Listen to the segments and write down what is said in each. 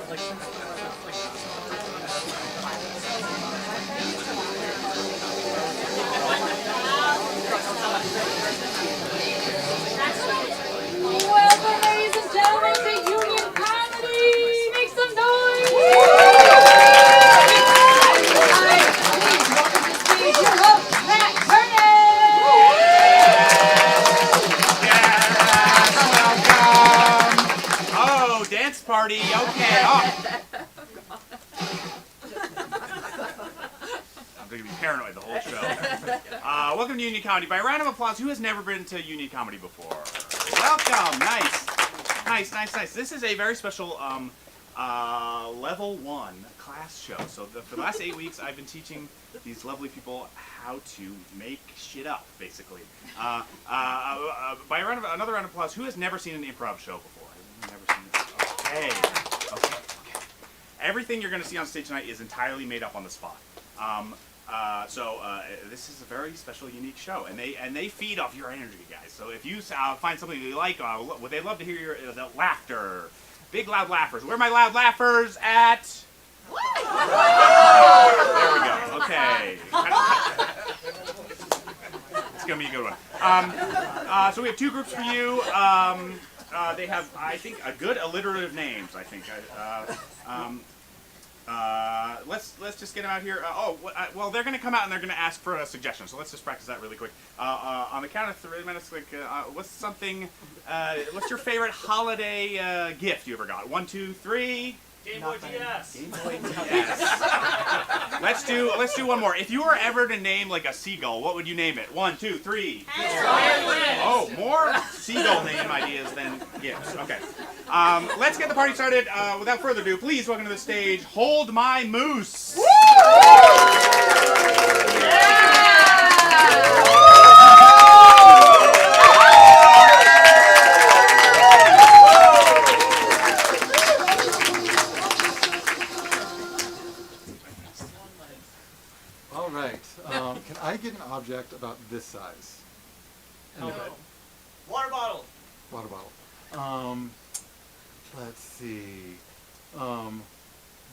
Welcome, ladies and gentlemen, to Union Comedy! Make some noise! Please welcome to the stage your host, Matt Kearnan! Yes, welcome! Oh, dance party, okay. Oh. I'm going to be paranoid the whole show. Welcome to Union Comedy. By a round of applause, who has never been to Union Comedy before? Welcome, nice. This is a very special level 1 class show. So for the last 8 weeks, I've been teaching these lovely people how to make shit up, basically. By another round of applause, who has never seen an improv show before? Never seen it? Okay. Everything you're going to see on stage tonight is entirely made up on the spot. This is a very special, unique show, and they feed off your energy, guys. So if you find something you like, would they love to hear your the laughter, big loud laughers? Where are my loud laughers at? There we go. Okay. It's gonna be a good one. So we have 2 groups for you. They have, I think, a good alliterative names. I think. Let's just get them out here. Well, they're going to come out and they're going to ask for a suggestion. So let's just practice that really quick. On the count of 3 minutes, what's your favorite holiday gift you ever got? 1, 2, 3. Game Boy DS. Game Boy DS. Let's do one more. If you were ever to name like a seagull, what would you name it? 1, 2, 3. Oh, more seagull name ideas than gifts. Okay. Let's get the party started. Without further ado, please welcome to the stage, Hold My Moose. All right. Can I get an object about this size? Anybody? Water bottle. Water bottle. Let's see.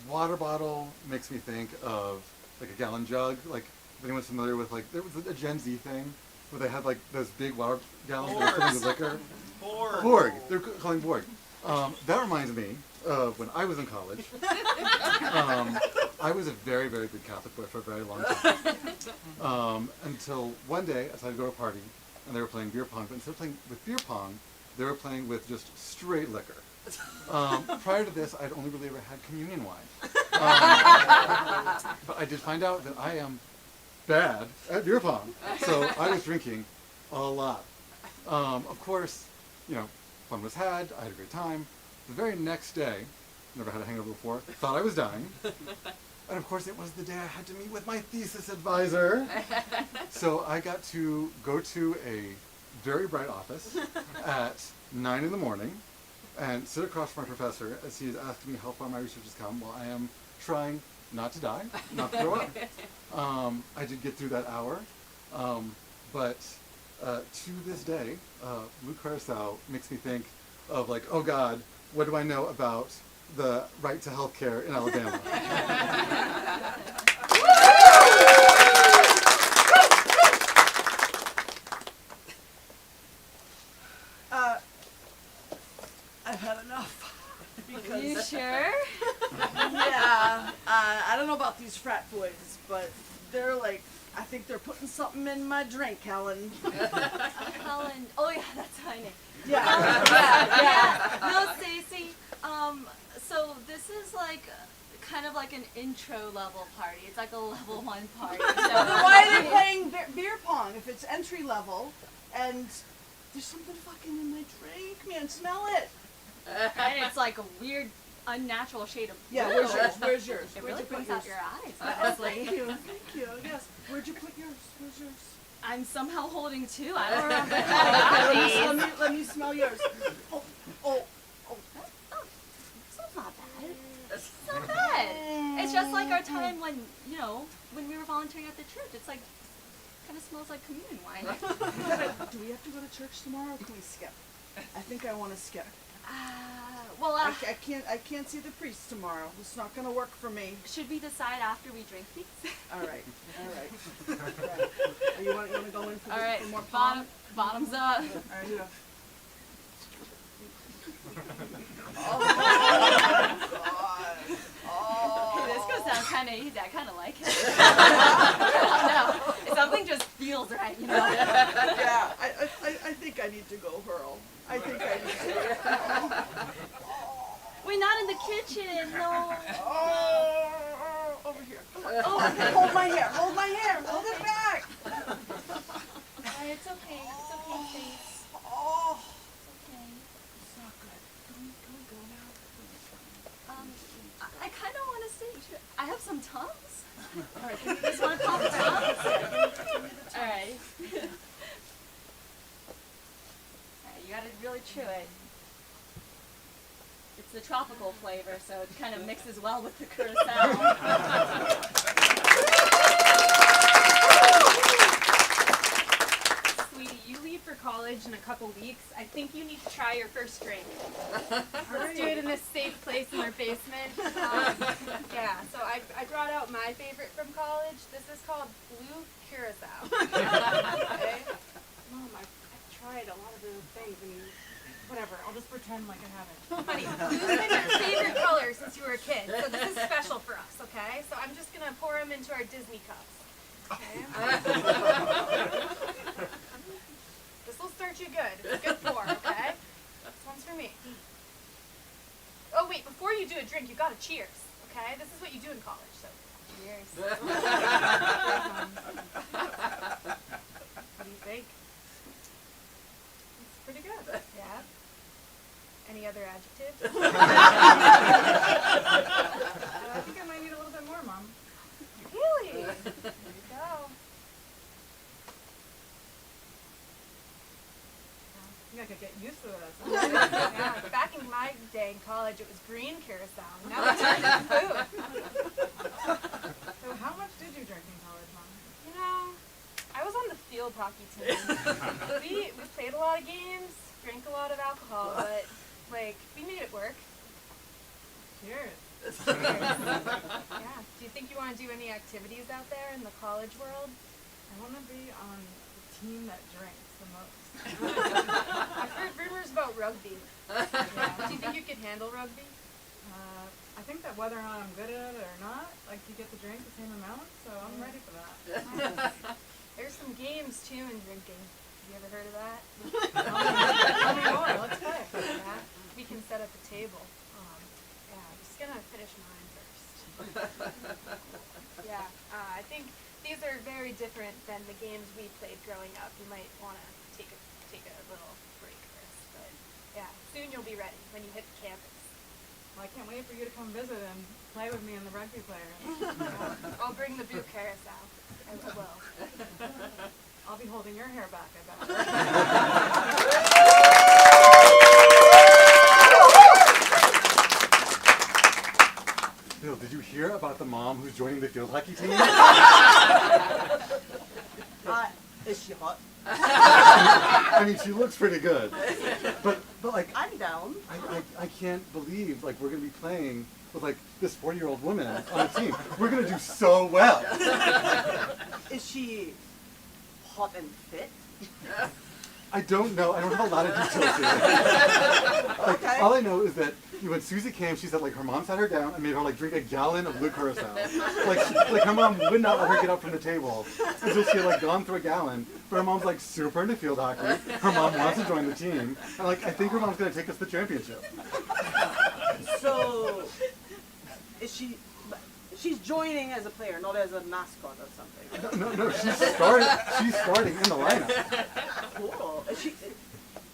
Water bottle makes me think of like a gallon jug. Like if anyone's familiar with there was a Gen Z thing where they had like those big water gallons that were filled with liquor. Borg. They're calling Borg. That reminds me of when I was in college. I was a very, very good Catholic boy for a very long time. Until one day I decided to go to a party and they were playing beer pong. But instead of playing with beer pong, they were playing with just straight liquor. Prior to this, I'd only really ever had communion wine. But I did find out that I am bad at beer pong. So I was drinking a lot. Of course, fun was had. I had a great time. The very next day, never had a hangover before, thought I was dying. And of course, it was the day I had to meet with my thesis advisor. So I got to go to a very bright office at 9 in the morning and sit across from my professor as he is asking me how far my research has come while I am trying not to die, not to throw up. I did get through that hour, but to this day, Lou Carousel makes me think of oh God, what do I know about the right to health care in Alabama? I've had enough. Because, You sure? yeah, I don't know about these frat boys, but they're I think they're putting something in my drink, Helen. Helen. Oh yeah, that's my name. Yeah. Yeah. No, Stacy. So this is kind of like an intro level party. It's like a level 1 party. So Why are they playing beer pong if it's entry level? And there's something fucking in my drink, man. Smell it. And it's like a weird, unnatural shade of blue. Yeah, where's yours? Where's yours? It Where'd really you put brings yours? out your eyes, Thank honestly. you, thank you. Yes. Where'd you put yours? Where's yours? I'm somehow holding 2. I don't remember. Let me smell yours. Oh. It's not bad. It's not bad. It's just like our time when we were volunteering at the church. It's kind of smells like communion wine. Do we have to go to church tomorrow or can we skip? I think I want to skip. Well, I can't see the priest tomorrow. It's not gonna work for me. should we decide after we drink these? All right. You want to go in for, All right, for more palm? bottoms up. All right, here. This goes down kind of easy. I kind of like it. No, something just feels right, you know. Yeah, I think I need to go hurl. I think I need to go hurl. We're not in the kitchen, no. Over here. Oh, okay. Hold my hair. Hold my hair. Hold it back. It's okay. It's okay, Face. Oh, It's okay. it's not good. Can we go now? I kind of want to see. I have some Tums. All right, you just want to call the Tums? All right. You gotta really chew it. It's the tropical flavor, so it kind of mixes well with the curacao. Sweetie, you leave for college in a couple weeks. I think you need to try your first drink. Let's do it in a safe place in our basement. Yeah, so I brought out my favorite from college. This is called Blue Curacao. Okay? Mom, I've tried a lot of the things and whatever. I'll just pretend like I haven't. Honey, blue's been your favorite color since you were a kid, so this is special for us, okay? So I'm just gonna pour them into our Disney cups. Okay? This will start you good. It's a good pour, okay? This one's for me. Oh wait, before you do a drink, you gotta cheers, okay? This is what you do in college, so cheers. What do you think? It's pretty good. Yeah. Any other adjectives? I think I might need a little bit more, Mom. Really? There you go. I think I could get used to this. Yeah, back in my day in college, it was green curacao. Now it's turned into food. So how much did you drink in college, Mom? You know, I was on the field hockey team. We played a lot of games, drank a lot of alcohol, but like we made it work. Cheers. Yeah. Do you think you want to do any activities out there in the college world? I want to be on the team that drinks the most. I've heard rumors about rugby. Yeah. Do you think you could handle rugby? I think that whether or not I'm good at it or not, like you get to drink the same amount, so I'm ready for that. There's some games too in drinking. Have you ever heard of that? Tell me more. Let's play. Yeah. We can set up a table. Yeah, I'm just gonna finish mine first. Yeah, I think these are very different than the games we played growing up. You might want to take a little break first, but yeah, soon you'll be ready when you hit the campus. Well, I can't wait for you to come visit and play with me and the rugby players. I'll bring the blue carousel. I will. I'll be holding your hair back, I bet. Bill, did you hear about the mom who's joining the field hockey team? Is she hot? I mean, she looks pretty good. But like, I'm down. I can't believe, like, we're going to be playing with, like, this 40-year-old woman on the team. We're going to do so well. Is she hot and fit? I don't know. I don't have a lot of details here. Like, Okay. all I know is that when Susie came, she said, like, her mom sat her down and made her, like, drink a gallon of blue curacao. Like her mom would not let her get up from the table until she had, like, gone through a gallon. But her mom's, like, super into field hockey. Her mom wants to join the team. And, like, I think her mom's going to take us to the championship. So, she's joining as a player, not as a mascot or something. No, she's starting in the lineup. Cool.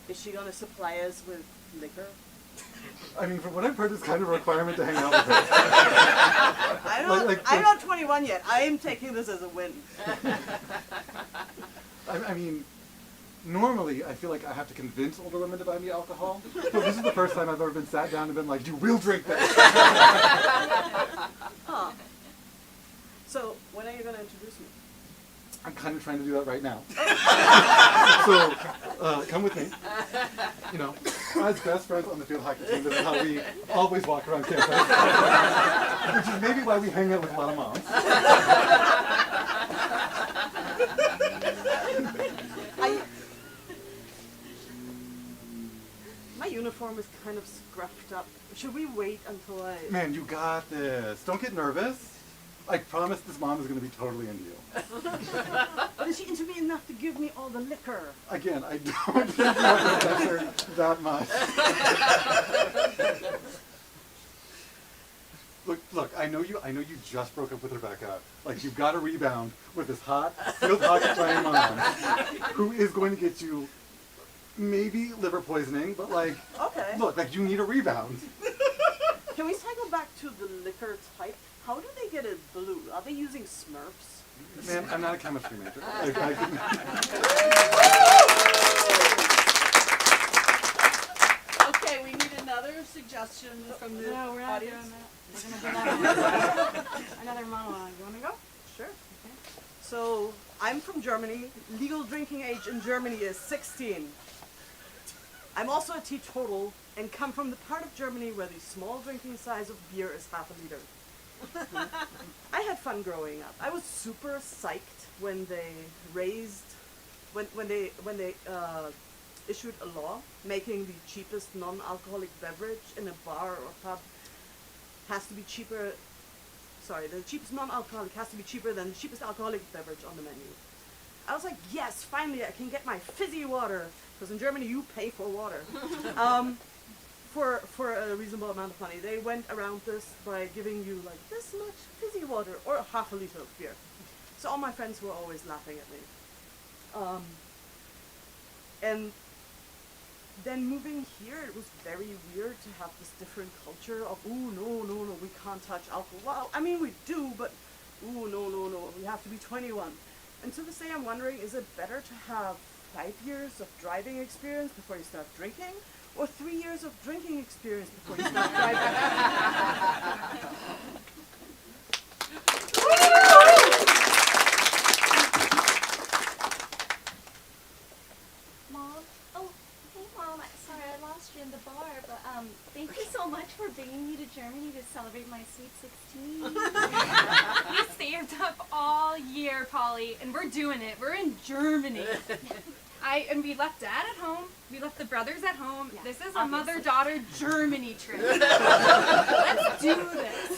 Is she gonna supply us with liquor? I mean, from what I've heard, it's kind of a requirement to hang out with her. I'm not 21 yet. I am taking this as a win. I mean, normally I feel like I have to convince older women to buy me alcohol, but this is the first time I've ever been sat down and been like, you will drink this. Huh. So, when are you gonna introduce me? I'm kind of trying to do that right now. So, come with me. You know, as best friends on the field hockey team, this is how we always walk around campus. Which is maybe why we hang out with a lot of moms. My uniform is kind of scruffed up. Should we wait until I... Man, you got this. Don't get nervous. I promise this mom is going to be totally into you. But is she into me enough to give me all the liquor? Again, I don't think you have to pressure that much. Look, I know you just broke up with Rebecca. Like, you've got a rebound with this hot field hockey playing mom who is going to get you maybe liver poisoning, but like, Okay. look, like you need a rebound. Can we cycle back to the liquor type? How do they get it blue? Are they using Smurfs? Man, I'm not a chemistry major. Okay, we need another suggestion from the No, we're not audience. doing that. We're gonna do another monologue. You wanna go? Sure. Okay. So, I'm from Germany. Legal drinking age in Germany is 16. I'm also a teetotal and come from the part of Germany where the small drinking size of beer is half a liter. I had fun growing up. I was super psyched when they issued a law making the cheapest non-alcoholic beverage in a bar or pub has to be cheaper. Sorry, the cheapest non-alcoholic has to be cheaper than the cheapest alcoholic beverage on the menu. I was like, yes, finally I can get my fizzy water, because in Germany you pay for water. For a reasonable amount of money. They went around this by giving you like this much fizzy water or half a liter of beer. So all my friends were always laughing at me. And then moving here, it was very weird to have this different culture of, ooh, no, we can't touch alcohol. Well, I mean, we do, but, ooh, no, we have to be 21. And to this day, I'm wondering, is it better to have 5 years of driving experience before you start drinking, or 3 years of drinking experience before you start driving? Mom? Oh, hey Mom. Sorry I lost you in the bar, but thank you so much for bringing me to Germany to celebrate my sweet 16. We saved up all year, Polly, and we're doing it. We're in Germany. And we left Dad at home. We left the brothers at home. Yeah, This is a obviously. mother-daughter Germany trip. Let's do this.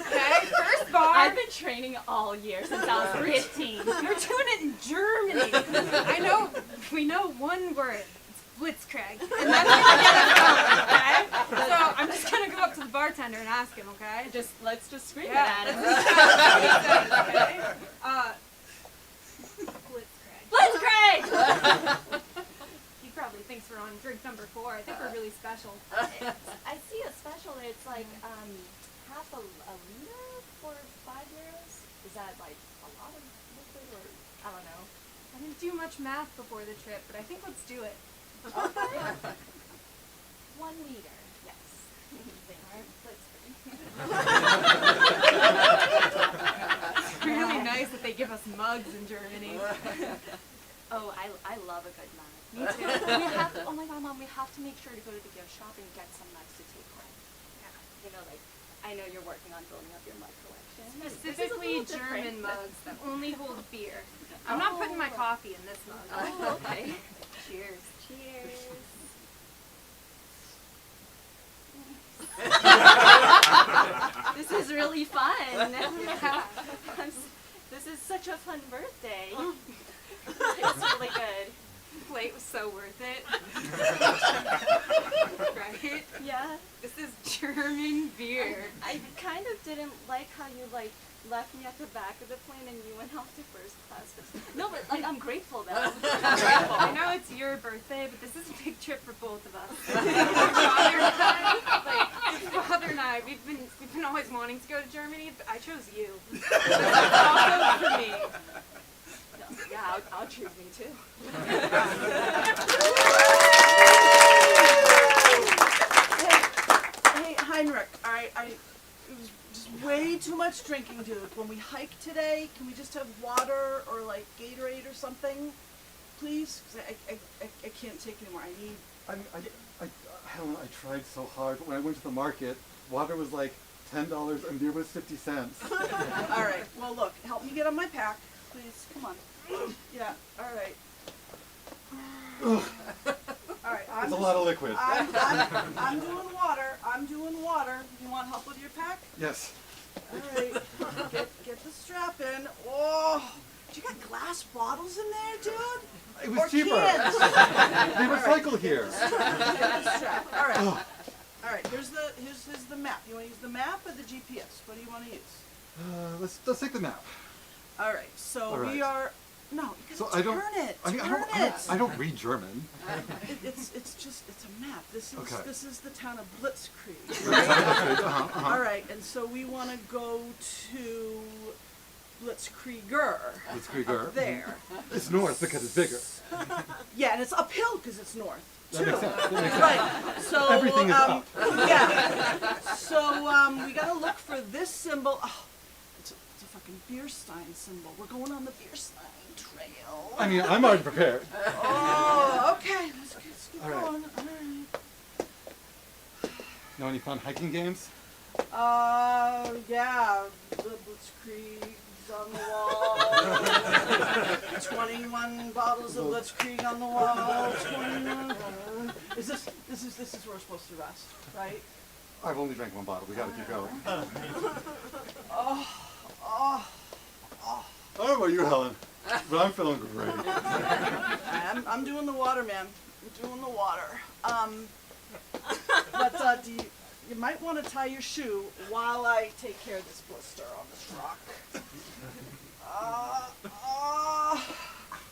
Okay, first bar. I've been training all year since I was 15. You're doing it in Germany. I know. We know one word. It's blitzkrieg, and that's gonna get us going. Okay. So I'm just gonna go up to the bartender and ask him. Okay. Let's just scream Yeah. it at him. Okay. Blitzkrieg! He probably thinks we're on drink number 4. I think we're really special. I see a special there. It's like half a liter for €5. Is that like a lot of liquid, or I don't know? I didn't do much math before the trip, but I think let's do it. Okay. 1 liter. Yes. Alright, blitzkrieg. It's really nice that they give us mugs in Germany. Oh, I love a good mug. Me too. We have to, oh my god, Mom, we have to make sure to go to the gift shop and get some mugs to take home. Yeah. You know, like, I know you're working on building up your mug collection. Specifically This is a little German different. mugs that only hold beer. I'm not putting my coffee in this mug. Oh, okay. Cheers. Cheers. This is really fun. This is such a fun birthday. It's really good. Plate was so worth it. Right? Yeah. This is German beer. I kind of didn't like how you left me at the back of the plane and you went off to first class. No, but like I'm grateful though. I'm grateful. I know it's your birthday, but this is a big trip for both of us. Father and I, we've been always wanting to go to Germany, but I chose you. Also for me. Yeah, I'll choose me too. Hey, Heinrich, it was just way too much drinking, dude. When we hike today, can we just have water or like Gatorade or something? Please? 'Cause I can't take anymore. Helen, I tried so hard, but when I went to the market, water was like $10 and beer was 50 cents. All right. Well, look, help me get on my pack, please. Come on. Yeah. All right. Ugh, All right. it's a lot of liquid. I'm doing water. I'm doing water. You want help with your pack? Yes. All right. Get the strap in. Oh, you got glass bottles in there, dude? It was Or cheaper. cans. They recycle here. Get the strap. All right. All right. Here's the map. You want to use the map or the GPS? What do you want to use? Let's take the map. All right. So All right. we are. No, you So gotta turn it. I don't read German. It's a map. This is the town of Blitzkrieg. Uh-huh. All right, and so we want to go to Blitzkrieger. Blitzkrieger. Up there. It's north because it's bigger. Yeah, and it's uphill because it's north too. That makes sense. That makes sense. Right. So Everything is up. Yeah. So we gotta look for this symbol. Oh, it's a fucking beer stein symbol. We're going on the beer stein trail. I mean, I'm already prepared. Oh, okay. Let's keep All going. right. All right. Know any fun hiking games? Yeah, the Blitzkrieg's on the wall. 21 bottles of Blitzkrieg on the wall. 21. This is where we're supposed to rest, right? I've only drank one bottle. We gotta keep going. Oh. I don't know about you, Helen, but I'm feeling great. I'm doing the water, man. I'm doing the water. But you might want to tie your shoe while I take care of this blister on this rock.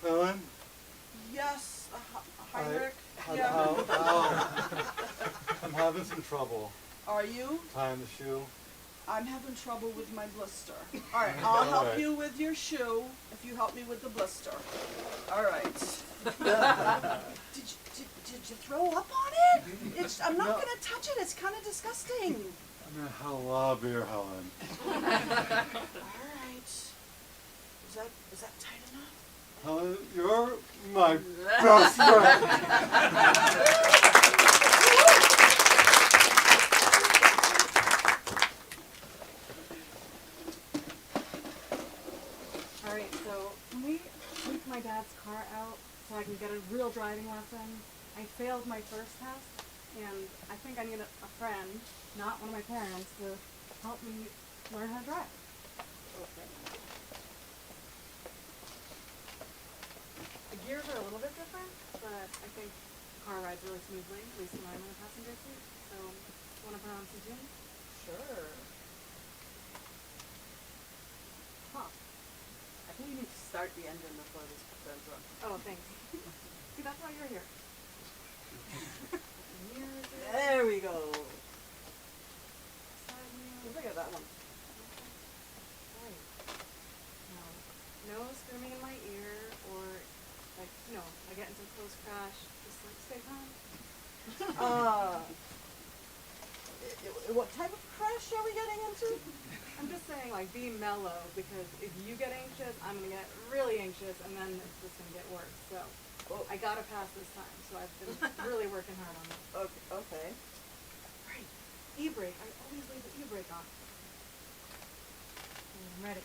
Helen? Yes, Heinrich. How- Yeah. I'm having some trouble Are you? tying the shoe. I'm having trouble with my blister. All right, I'll help Alright. you with your shoe if you help me with the blister. All right. Did you throw up on it? I'm not No. gonna touch it. It's kind of disgusting. I'm gonna have beer, Helen. All right. Is that tight enough? Helen, you're my best friend. Alright, so can we take my dad's car out so I can get a real driving lesson? I failed my first test, and I think I need a friend, not one of my parents, to help me learn how to drive. Okay. The gears are a little bit different, but I think the car rides really smoothly, at least when I'm in the passenger seat. So, want to put on some tunes? Sure. Huh. I think you need to start the engine before this turns on. Oh, thanks. See, that's why you're here. There we go. Side wheel. Look at that one. Right. No screaming in my ear, or like, I get into a close crash, just like stay calm. What type of crash are we getting into? I'm just saying, like, be mellow, because if you get anxious, I'm gonna get really anxious, and then it's just gonna get worse. So, I gotta pass this time, so I've been really working hard on it. Okay. Right. E-brake. I always leave the e-brake on. Okay, I'm ready.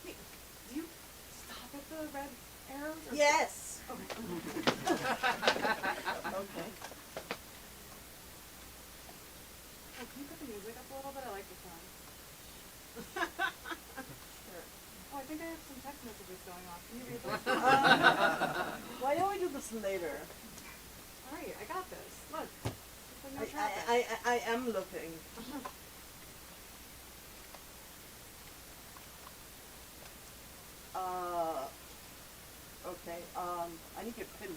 Hey, do you stop at the red arrows? Or Yes. Okay. Okay. Oh, can you put the music up a little bit? I like the song. Sure. Oh, I think I have some text messages going off. Can you read those? Why don't we do this later? Alright, I got this. Look. There's like no traffic. I am looking. Okay. I need your pin.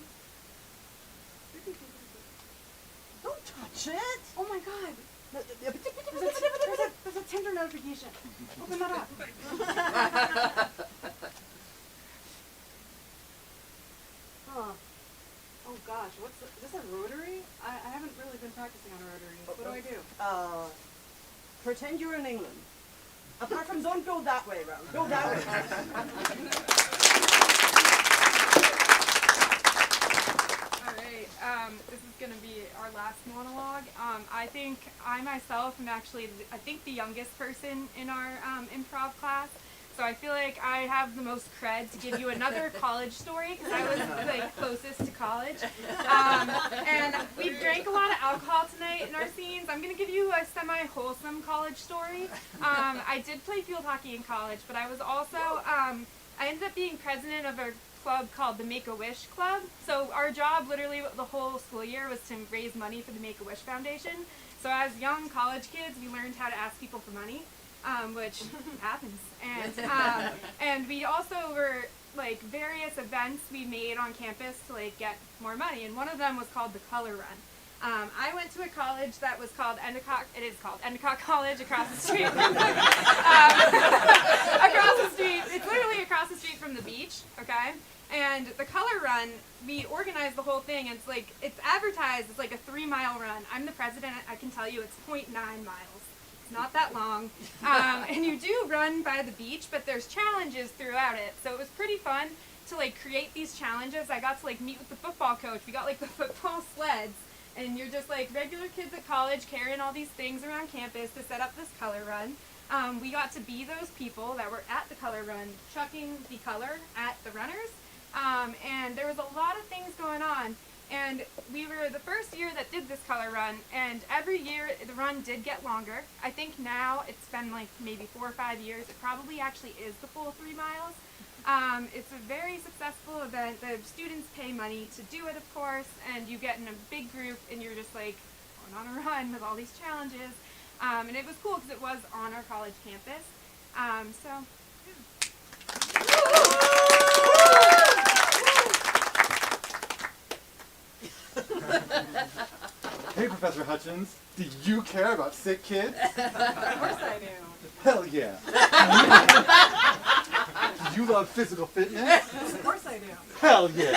Don't touch it. Oh my god! There's a Tinder notification. Open that up. Huh. Oh gosh, is this a rotary? I haven't really been practicing on rotaries. What do I do? Pretend you're in England. Apart from, don't go that way, Ron. Go that way. this is going to be our last monologue. I think I myself am actually, I think, the youngest person in our improv class. So I feel like I have the most cred to give you another college story because I was like closest to college. And we drank a lot of alcohol tonight in our scenes. I'm going to give you a semi-wholesome college story. I did play field hockey in college, but I was also, I ended up being president of a club called the Make-A-Wish Club. So our job literally the whole school year was to raise money for the Make-A-Wish Foundation. So as young college kids, we learned how to ask people for money. Which happens, and we also were like various events we made on campus to like get more money, and one of them was called the Color Run. I went to a college that was called Endicott. It is called Endicott College across the street. Across the street, it's literally across the street from the beach. Okay. And the Color Run, we organized the whole thing, and it's advertised as like a 3-mile run. I'm the president. I can tell you it's 0.9 miles. Not that long, and you do run by the beach, but there's challenges throughout it, so it was pretty fun to like create these challenges. I got to like meet with the football coach. We got like the football sleds, and you're just like regular kids at college carrying all these things around campus to set up this color run. We got to be those people that were at the color run, chucking the color at the runners, and there was a lot of things going on. And we were the first year that did this color run, and every year the run did get longer. I think now it's been like maybe 4 or 5 years. It probably actually is the full 3 miles. It's a very successful event. The students pay money to do it, of course, and you get in a big group, and you're just like going on a run with all these challenges. And it was cool because it was on our college campus. So, Hey, Professor Hutchins, do you care about sick kids? Of course I do. Hell yeah. Do you love physical fitness? Of course I do. Hell yeah.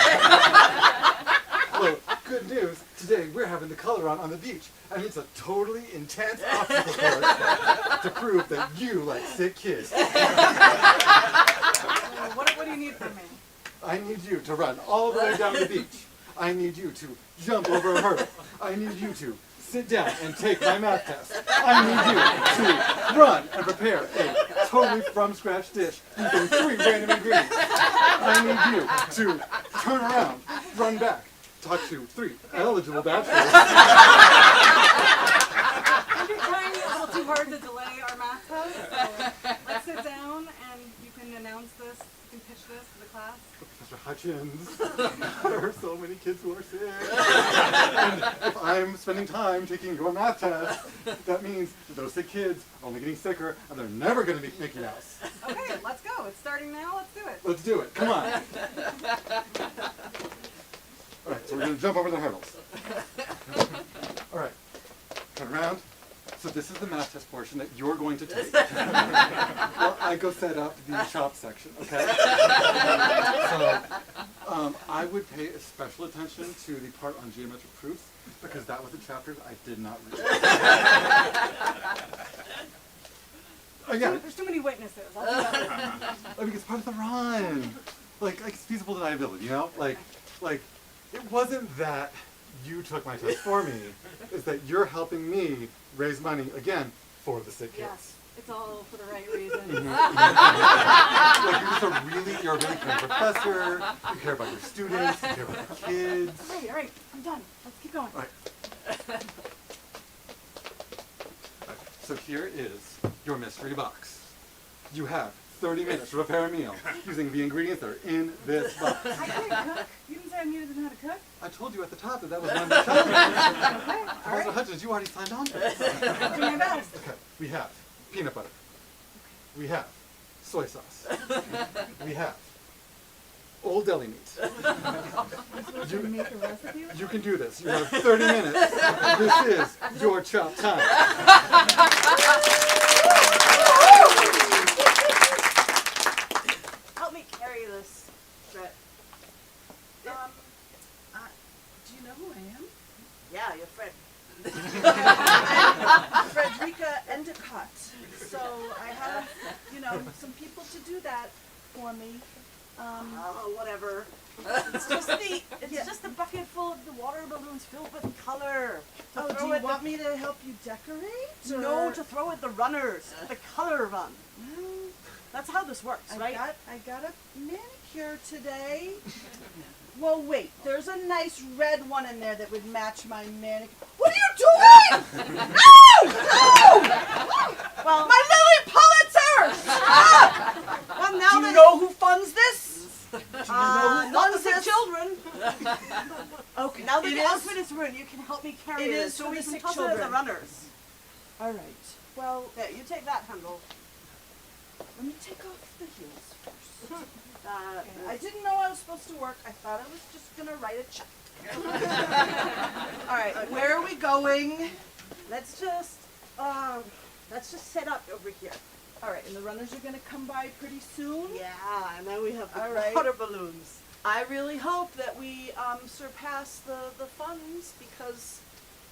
Well, good news. Today we're having the color run on the beach, and it's a totally intense obstacle course to prove that you like sick kids. What do you need from me? I need you to run all the way down the beach. I need you to jump over a hurdle. I need you to sit down and take my math test. I need you to run and prepare a totally from scratch dish using 3 random ingredients. I need you to turn around, run back, talk to 3 eligible bachelors. I'm trying a little too hard to delay our math test, so let's sit down and you can announce this, you can pitch this to the class. Professor Hutchins, there are so many kids who are sick. And if I'm spending time taking your math test, that means that those sick kids are only getting sicker and they're never going to be Mickey Mouse. Okay, let's go. It's starting now. Let's do it. Let's do it. Come on. All right, so we're going to jump over the hurdles. All right, turn around. So this is the math test portion that you're going to take. Well, I go set up the shop section, okay? So I would pay special attention to the part on geometric proofs because that was a chapter that I did not read. Again, There's too many witnesses. I'll do that later. I mean, it's part of the run. Like it's feasible deniability, you know? Like it wasn't that you took my test for me. It's that you're helping me raise money again for the sick kids. Yes, it's all for the right reason. Like you're a really caring professor. You care about your students. You care about your kids. All right, I'm done. Let's keep going. All right. So here is your mystery box. You have 30 minutes to prepare a meal using the ingredients that are in this box. I can't cook. You didn't say I needed to know how to cook. I told you at the top that was one of the topics. Okay, all Professor right. Hutchins, you already signed on to this. I'll do my best. Okay, we have peanut butter. We have soy sauce. We have Old Deli meat. You make a recipe with You can do this. You have 30 minutes. This is your chop time. Help me carry this, Brett. Do you know who I am? Yeah, your friend. I'm Frederica Endicott. So I have, some people to do that for me. Whatever. It's just the bucket full of the water balloons filled with color. To Do throw you at want me to help you decorate? No, or- to throw at the runners. The color run. That's how this works, right? I got a manicure today. Well, wait. There's a nice red one in there that would match my manicure. What are you doing? No! Well, My Lily Pulitzer! Stop! well now Do you that know who funds this? not the funds sick this? children. Okay. Now that it the is. outfit is ruined, you can help me carry It it is so for we the can sick toss it at the children. runners. All right. Well, Yeah, you take that, Handel. let me take off the heels first. I didn't know I was supposed to work. I thought I was just gonna write a check. All right. Where are we going? Let's just set up over here. All right. And the runners are gonna come by pretty soon. Yeah, and then we have the All right. water balloons. I really hope that we surpass the funds because,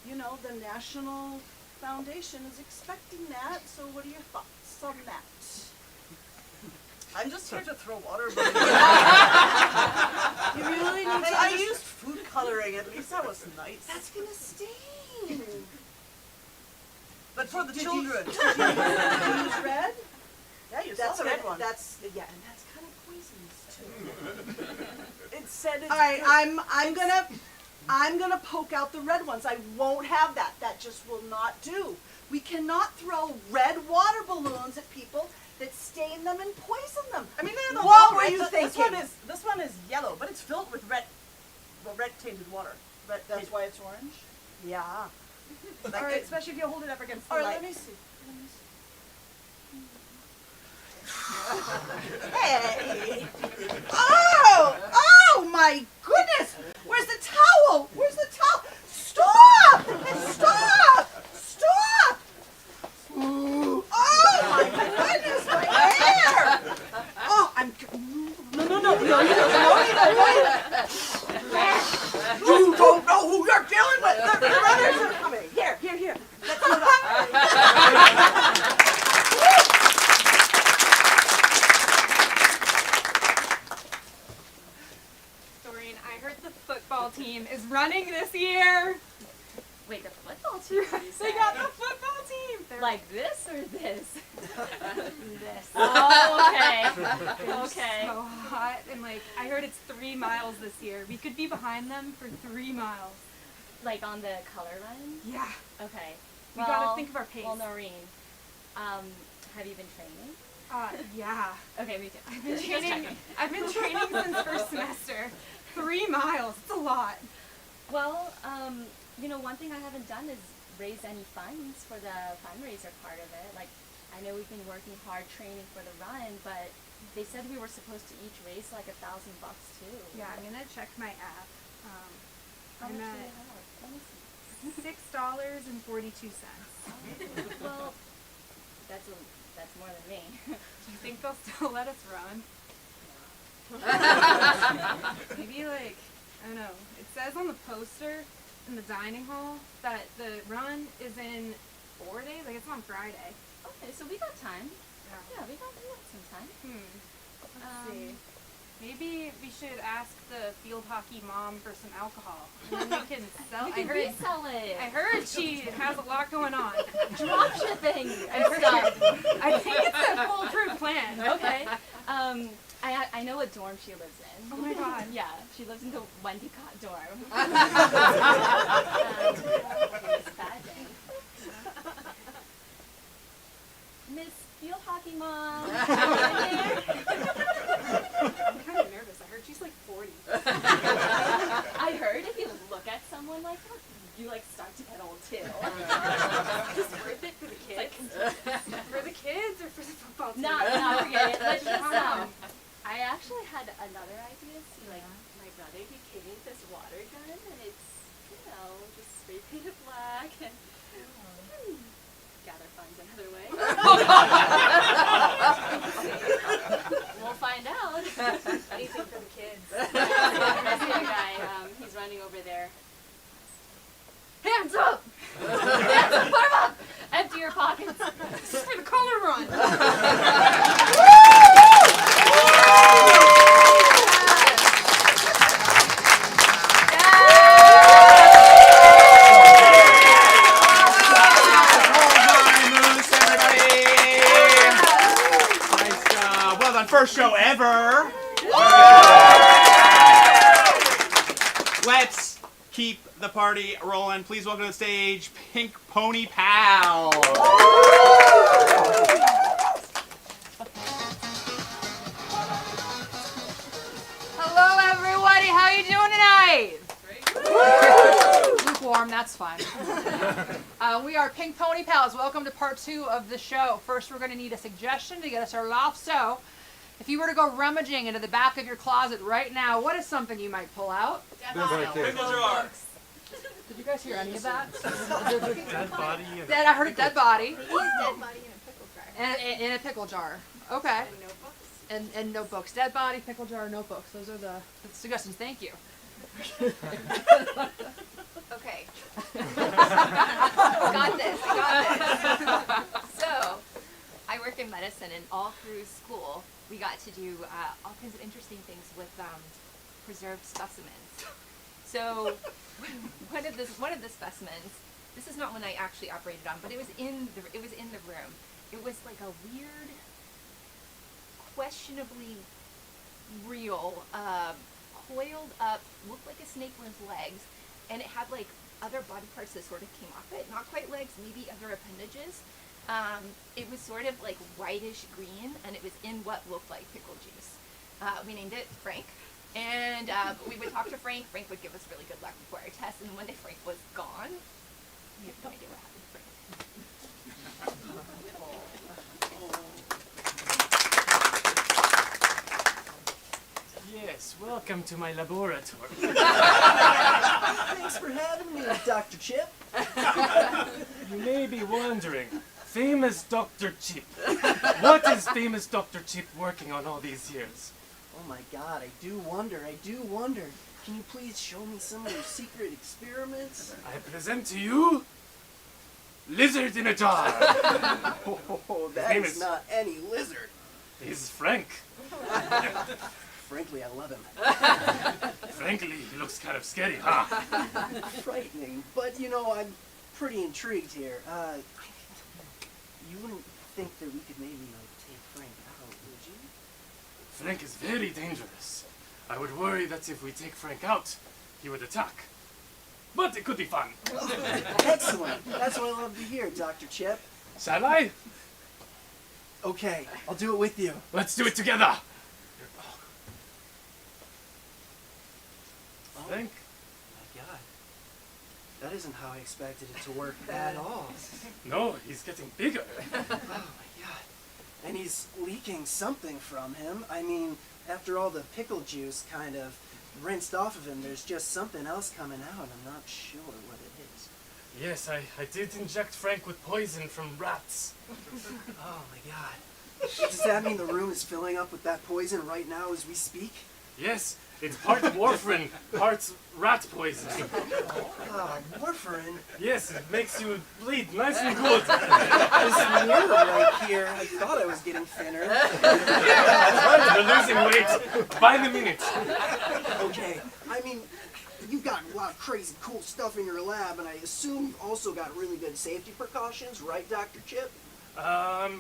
you know, the National Foundation is expecting that. So what are your thoughts on that? I'm just here to throw water balloons. You really need to. I used food coloring. At least that was nice. That's gonna stain. But for the Did children. You, did you use red? Yeah, you That's saw the red good. one. That's yeah, and that's kind of poisonous too. It said it's All right, good. I'm gonna poke out the red ones. I won't have that. That just will not do. We cannot throw red water balloons at people that stain them and poison them. I mean, they're the What water. were you thinking? This one is yellow, but it's filled with red tainted water. That's why it's orange. Yeah. Like, All right. especially if you hold it up against the All right, light. let me see. Hey! Oh my goodness! Where's the towel? Where's the towel? Stop! Stop! Stop! Ooh. Oh my goodness, my hair! Oh, I'm. No, you don't know who you're dealing with. The runners are coming. Here. Let's do that. Doreen, I heard the football team is running this year. Wait, the football team? You They said. got the football team. They're Like this or this? This. Oh, okay. Okay. so hot, and like I heard it's 3 miles this year. We could be behind them for 3 miles. Like on the color run? Yeah. Okay. We gotta think of our pace. Well, Noreen, have you been training? Yeah. Okay, me too. I've been Just training. checking. I've been training since first semester. 3 miles. It's a lot. Well, one thing I haven't done is raise any funds for the fundraiser part of it. Like, I know we've been working hard training for the run, but they said we were supposed to each raise like $1,000 too. Yeah, I'm gonna check my app. How I'm much do at they have? Let me see. $6.42. Well, that's more than me. Do you think they'll still let us run? Maybe like, I don't know. It says on the poster in the dining hall that the run is in 4 days. Like it's on Friday. Okay, so we got time. Yeah. Yeah, we got some time. Let's see. Maybe we should ask the field hockey mom for some alcohol, and then we can sell. We can resell it. I heard she has a lot going on. Drop shipping and stuff. I think it's a foolproof plan. Okay. I know what dorm she lives in. Oh my god. Yeah, she lives in the Wendy Cott dorm. Miss Field Hockey Mom. I'm kind of nervous. I heard she's like 40. I heard if you look at someone like her, you like start to get old too. Just worth it for the kids. For the kids or for the football team? No, forget it. Let's just I actually had another idea. See, like my brother, he gave me this water gun, and it's just spray painted black, and gather funds another way. We'll find out. Anything for the kids. I see a guy. He's running over there. Hands up! Hands up! Put 'em up! Empty your pockets. This is for the color run. party rolling. Please welcome to the stage, Pink Pony Pal. Hello, everybody. How you doing tonight? Lukewarm, that's fine. We are Pink Pony Pals. Welcome to part 2 of the show. First, we're going to need a suggestion to get us started off. So, if you were to go rummaging into the back of your closet right now, what is something you might pull out? Pickle jar. Did you guys hear any of that? Dead body. I heard a dead body. Dead body in a pickle jar. And in a pickle jar. Okay. And notebooks. And notebooks. Dead body, pickle jar, notebooks. Those are the suggestions. Thank you. Okay. Got this. So, I work in medicine, and all through school, we got to do all kinds of interesting things with preserved specimens. So, one of the specimens. This is not one I actually operated on, but it was in the room. It was like a weird, questionably real, coiled up, looked like a snake with legs, and it had like other body parts that sort of came off it. Not quite legs, maybe other appendages. It was sort of like whitish green, and it was in what looked like pickle juice. We named it Frank, and we would talk to Frank. Frank would give us really good luck before our test, and one day Frank was gone. We have no idea what happened to Frank. Yes, welcome to my laboratory. Thanks for having me, Dr. Chip. You may be wondering, famous Dr. Chip. What is famous Dr. Chip working on all these years? Oh my god, I do wonder. Can you please show me some of your secret experiments? I present to you Lizard in a Jar. Oh, that Famous. is not any lizard. He's Frank. Frankly, I love him. Frankly, he looks kind of scary, huh? Frightening, but you know, I'm pretty intrigued here. You wouldn't think that we could maybe, take Frank out, would you? Frank is very dangerous. I would worry that if we take Frank out, he would attack. But it could be fun. Excellent. That's what I love to hear, Dr. Chip. Shall I? Okay, I'll do it with you. Let's do it together. Frank? My god. That isn't how I expected it to work at all. No, he's getting bigger. Oh my god. And he's leaking something from him. I mean, after all the pickle juice kind of rinsed off of him, there's just something else coming out. I'm not sure what it is. Yes, I did inject Frank with poison from rats. Oh my god. Does that mean the room is filling up with that poison right now as we speak? Yes, it's part warfarin, part rat poison. Ah, warfarin? Yes, it makes you bleed nice and good. This mirror right here, I thought I was getting thinner. You're losing weight by the minute. Okay, I mean, you've got a lot of crazy cool stuff in your lab, and I assume you've also got really good safety precautions, right, Dr. Chip? I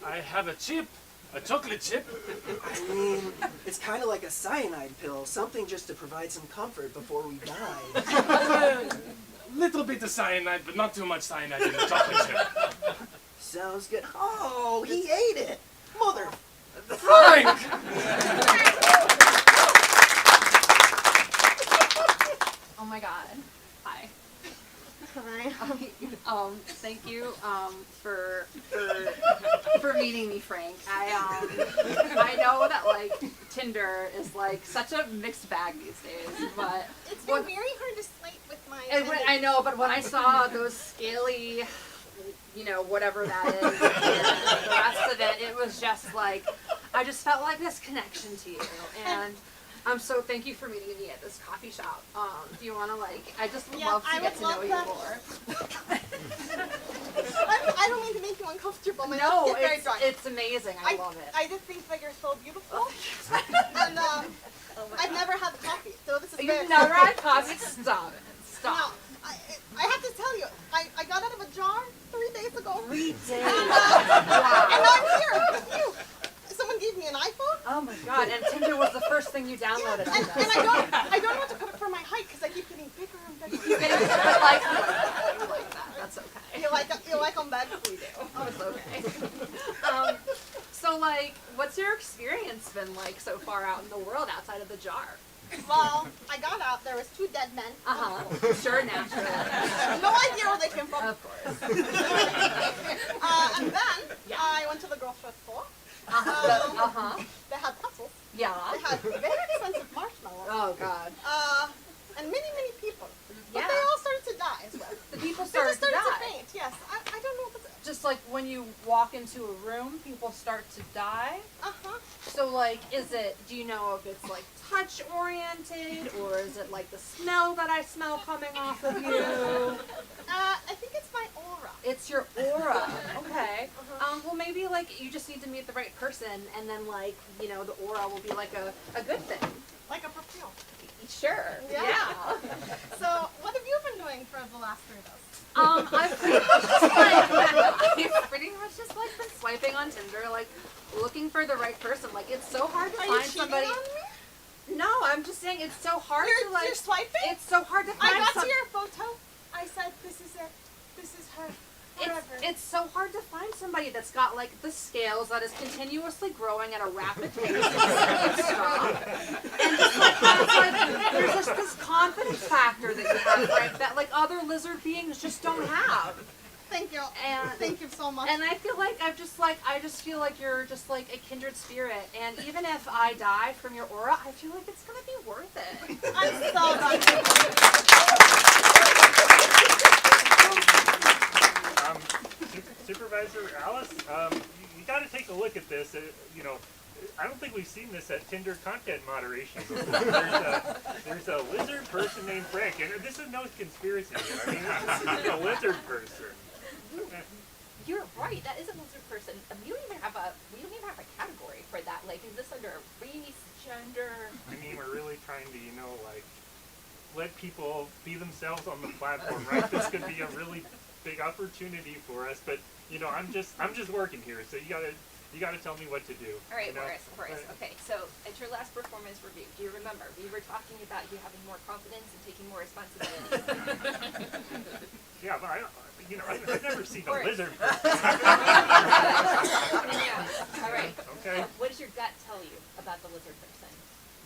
have a chip, a chocolate chip. I mean, it's kind of like a cyanide pill, something just to provide some comfort before we die. Little bit of cyanide, but not too much cyanide in the chocolate chip. Sounds good. Oh, he ate it! Mother... Frank! Oh my god. Hi. Hi. Thank you for meeting me, Frank. I know that like Tinder is like such a mixed bag these days, but It's been very hard to slate with my... I know, but when I saw those scaly, whatever that is, and the rest of it, it was just like I just felt like this connection to you, and so thank you for meeting me at this coffee shop. Do you want to I just would love to get to know you more. I don't mean to make you uncomfortable. My No, get very drunk. it's amazing. I love it. I just think that you're so beautiful. And I've never had coffee, so this is very You've never had coffee? Stop it. No, Stop. I have to tell you, I got out of a jar 3 days ago. 3 days. And I'm here with you. Someone gave me an iPhone. Oh my god! And Tinder was the first thing you downloaded. And I don't know what to put it for my height because I keep getting bigger like that. We like that. That's okay. You like them bad? We do. Oh, it's okay. So, like, what's your experience been like so far out in the world outside of the jar? Well, I got out. There was 2 dead men. Sure, naturally. No idea where they came from. Of course. And then Yeah. I went to the grocery store. They had pretzels. Yeah. They had very expensive marshmallows. Oh, God. And many, many people. But Yeah. they all started to die as well. The people They started just started to to die. faint. Yes. I don't know if it's. Just like when you walk into a room, people start to die. So, like, do you know if it's like touch oriented, or is it like the smell that I smell coming off of you? I think it's my aura. It's your aura. Okay. Well, maybe like you just need to meet the right person, and then like the aura will be like a good thing. Like a perfume. Sure. Yeah. So, what have you been doing for the last 3 days? I've pretty much just like been swiping on Tinder, like looking for the right person. Like it's so hard to Are find you cheating somebody. on me? No, I'm just saying it's so hard to like. You're swiping? It's so hard to find. I got to your photo. I said, this is it. This is her. Forever. It's so hard to find somebody that's got like the scales that is continuously growing at a rapid pace. And just like there's just this confidence factor that you have, right? That like other lizard beings just don't have. Thank you. And thank you so much. And I feel like I just feel like you're just like a kindred spirit. And even if I die from your aura, I feel like it's gonna be worth it. I'm so done. Supervisor Alice, you got to take a look at this. I don't think we've seen this at Tinder content moderation before. There's a lizard person named Frank, and this is no conspiracy here. I mean, this is a lizard person. You're right. That is a lizard person. We don't even have a category for that. Like, is this under race, gender? I mean, we're really trying to, let people be themselves on the platform, right? This could be a really big opportunity for us, but I'm just working here, so you gotta tell me what to do. All right, Boris. Okay, so at your last performance review, do you remember we were talking about you having more confidence and taking more responsibility? Yeah, but I've never seen a Boris. lizard person. Yeah. All right. Okay. What does your gut tell you about the lizard person?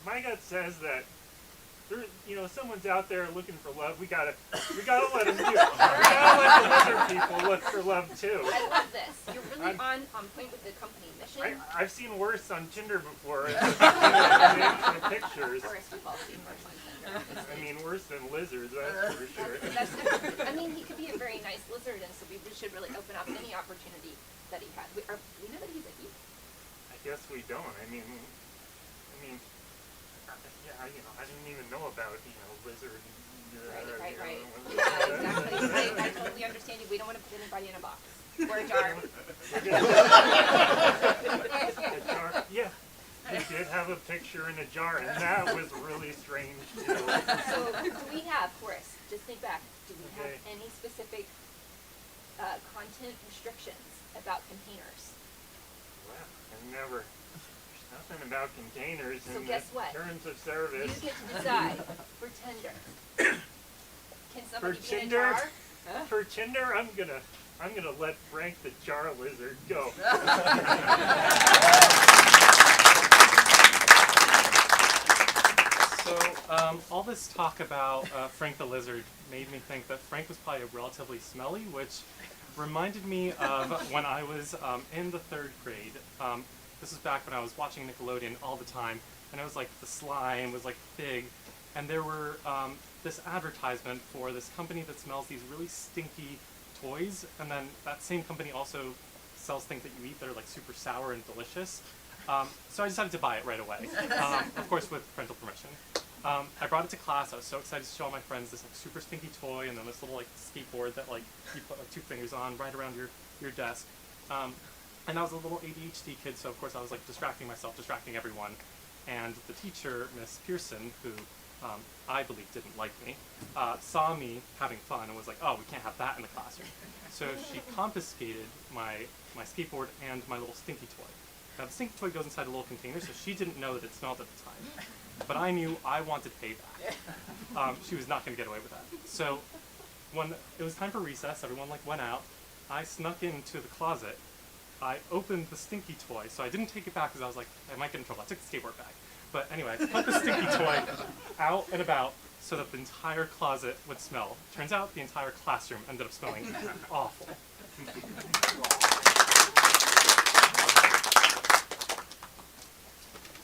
My gut says that there, someone's out there looking for love. We gotta let them do it. We gotta let the lizard people look for love too. I love this. You're really on point with the company mission. I've seen worse on Tinder before. In the pictures. Boris, we've all seen worse on Tinder. I mean, worse than lizards, that's for sure. I mean, he could be a very nice lizard, and so we should really open up any opportunity that he has. We know that he's a he. I guess we don't. I mean, yeah, I didn't even know about, lizard. Right. Yeah, exactly. I totally understand you. We don't want to put anybody in a box or a jar. Yeah. He did have a picture in a jar, and that was really strange, too. So, do we have, Horace, just think back, do we have any specific content restrictions about containers? Well, there's nothing about containers So in guess the what? terms of service. You get to decide for Tinder. Can somebody For be in a Tinder? jar? For Tinder, I'm gonna let Frank the jar lizard go. So, all this talk about Frank the Lizard made me think that Frank was probably relatively smelly, which reminded me of when I was in the 3rd grade. This was back when I was watching Nickelodeon all the time, and it was like the slime was like big, and there were this advertisement for this company that smells these really stinky toys, and then that same company also sells things that you eat that are like super sour and delicious. So I decided to buy it right away, of course with parental permission. I brought it to class. I was so excited to show all my friends this like super stinky toy, and then this little like skateboard that like you put like 2 fingers on right around your desk. And I was a little ADHD kid, so of course I was like distracting myself, distracting everyone. And the teacher, Miss Pearson, who I believe didn't like me, saw me having fun and was like, "Oh, we can't have that in the classroom." So she confiscated my skateboard and my little stinky toy. Now the stinky toy goes inside a little container, so she didn't know that it smelled at the time. But I knew I wanted payback. She was not going to get away with that. So when it was time for recess, everyone like went out. I snuck into the closet. I opened the stinky toy, so I didn't take it back because I was like, I might get in trouble. I took the skateboard back. But anyway, I put the stinky toy out and about so that the entire closet would smell. Turns out the entire classroom ended up smelling awful.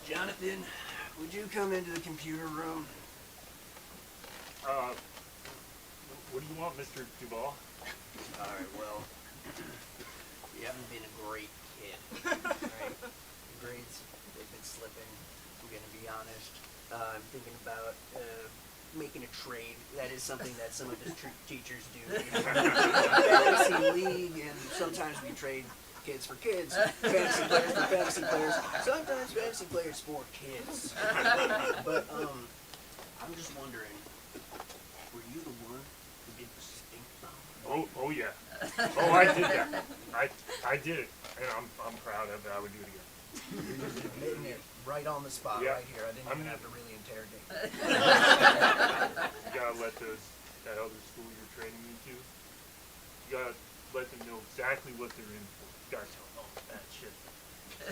Jonathan, would you come into the computer room? What do you want, Mr. Duval? Alright, well, you haven't been a great kid, right? Your grades, they've been slipping, I'm gonna be honest. I'm thinking about making a trade. That is something that some of the teachers do. Fantasy league, and sometimes we trade kids for kids, fantasy players for fantasy players, sometimes fantasy players for kids. But, I'm just wondering, were you the one who did the stink bomb? Oh yeah. Oh, I did that. I did it, and I'm proud of it. I would do it again. You're just admitting it right on the spot, Yeah. right here. I didn't even have to really interrogate. You gotta let that other school you're training me to, you gotta let them know exactly what they're in for. You gotta tell them all the bad shit.